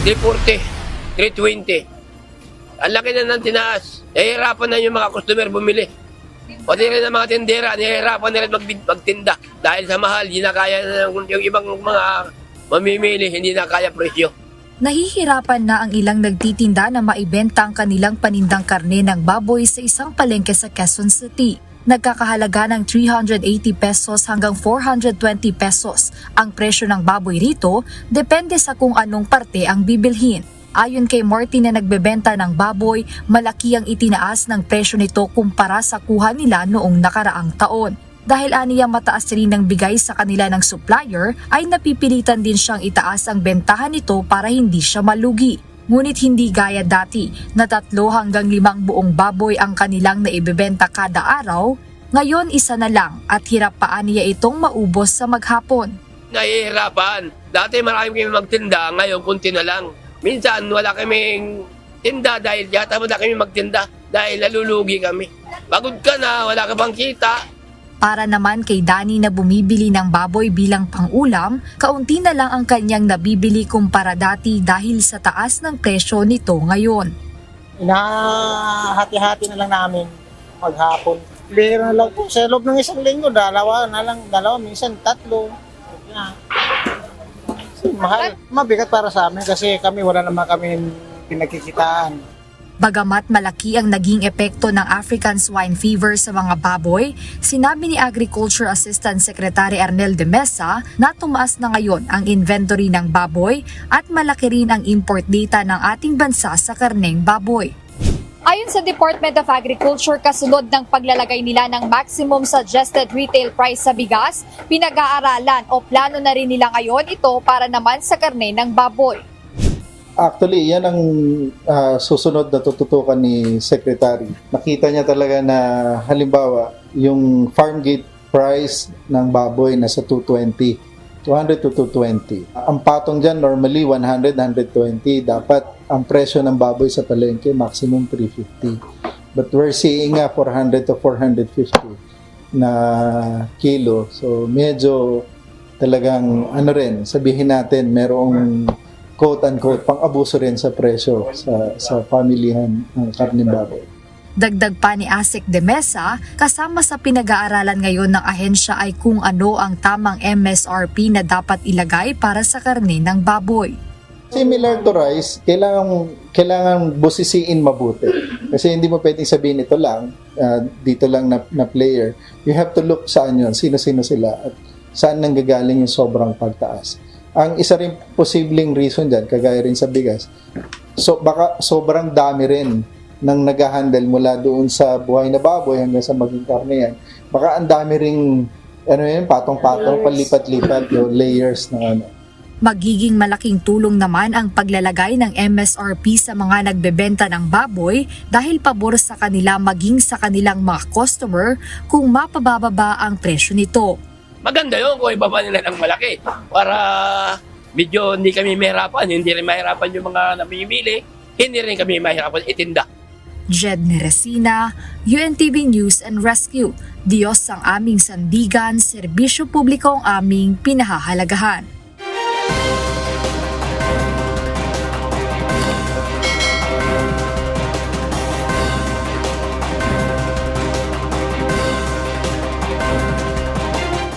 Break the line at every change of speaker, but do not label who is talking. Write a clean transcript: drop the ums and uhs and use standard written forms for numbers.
340, 320. Ang laki na ng tinaas. Nahihirapan na yung mga customer bumili. Pati rin ang mga tindera, nahihirapan na rin magtinda. Dahil sa mahal, hindi na kaya yung ibang mga mamimili, hindi na kaya presyo.
Nahihirapan na ang ilang nagtitinda na maibenta ang kanilang panindang karne ng baboy sa isang palengke sa Quezon City. Nagkakahalaga ng 380 pesos hanggang 420 pesos ang presyo ng baboy rito, depende sa kung anong parte ang bibilhin. Ayon kay Morty na nagbebenta ng baboy, malaki ang itinaas ng presyo nito kumpara sa kuha nila noong nakaraang taon. Dahil aniya mataas rin ang bigay sa kanila ng supplier, ay napipilitan din siyang itaas ang bentahan nito para hindi siya malugi. Ngunit hindi gaya dati na 3 hanggang 5 buong baboy ang kanilang naibebenta kada araw, ngayon isa na lang at hirap pa aniya itong maubos sa maghapon.
Nahihirapan. Dati marami kami magtinda, ngayon kunti na lang. Minsan wala kaming tinda dahil yata mo na kami magtinda dahil nalulugi kami. Pagod ka na, wala ka bang kita.
Para naman kay Danny na bumibili ng baboy bilang pang-ulam, kaunti na lang ang kanyang nabibili kumpara dati dahil sa taas ng presyo nito ngayon.
Inahati-hati na lang namin maghapon. Bihira na lang po. Sa loob ng isang linggo, dalawa, minsan 3. Yeah. Mahal. Mabigat para sa amin kasi kami wala naman kami pinagkikitaan.
Bagamat malaki ang naging epekto ng African swine fever sa mga baboy, sinabi ni Agriculture Assistant Secretary Arnel de Mesa na tumaas na ngayon ang inventory ng baboy at malaki rin ang import data ng ating bansa sa karneng baboy.
Ayon sa Department of Agriculture, kasunod ng paglalagay nila ng maximum suggested retail price sa bigas, pinag-aaralan o plano na rin nila ngayon ito para naman sa karne ng baboy.
Actually, yan ang susunod na tututukan ni Secretary. Nakita niya talaga na halimbawa, yung farm gate price ng baboy nasa 200 to 220. Ang patong dyan, normally 100, 120. Dapat ang presyo ng baboy sa palengke, maximum 350. But we're seeing 400 to 450 na kilo. So medyo talagang sabihin natin, merong quote-unquote pang-abuso rin sa presyo sa pamilihan ng karne baboy.
Dagdag pa ni ASEC de Mesa, kasama sa pinag-aaralan ngayon ng ahensya ay kung ano ang tamang MSRP na dapat ilagay para sa karne ng baboy.
Similar to rice, kailangan busisiin mabuti. Kasi hindi mo pwedeng sabihin ito lang, dito lang na player. You have to look saan yun, sino-sino sila at saan nanggagaling yung sobrang pagtaas. Ang isa rin posibleng reason dyan, kagaya rin sa bigas, baka sobrang dami rin nang nag-handle mula doon sa buhay na baboy hanggang sa maging karne yan. Baka ang dami ring patong-patong, palipat-lipat yung layers na
Magiging malaking tulong naman ang paglalagay ng MSRP sa mga nagbebenta ng baboy dahil pabor sa kanila maging sa kanilang mga customer kung mapabababa ang presyo nito.
Maganda yun kung ibaba nila ng malaki para medyo hindi kami mahirapan, hindi rin mahirapan yung mga namimili, hindi rin kami mahirapan itinda.
Jed Neresina, UNTV News and Rescue. Diyos ang aming sandigan, serbisyo publiko ang aming pinahahalagahan.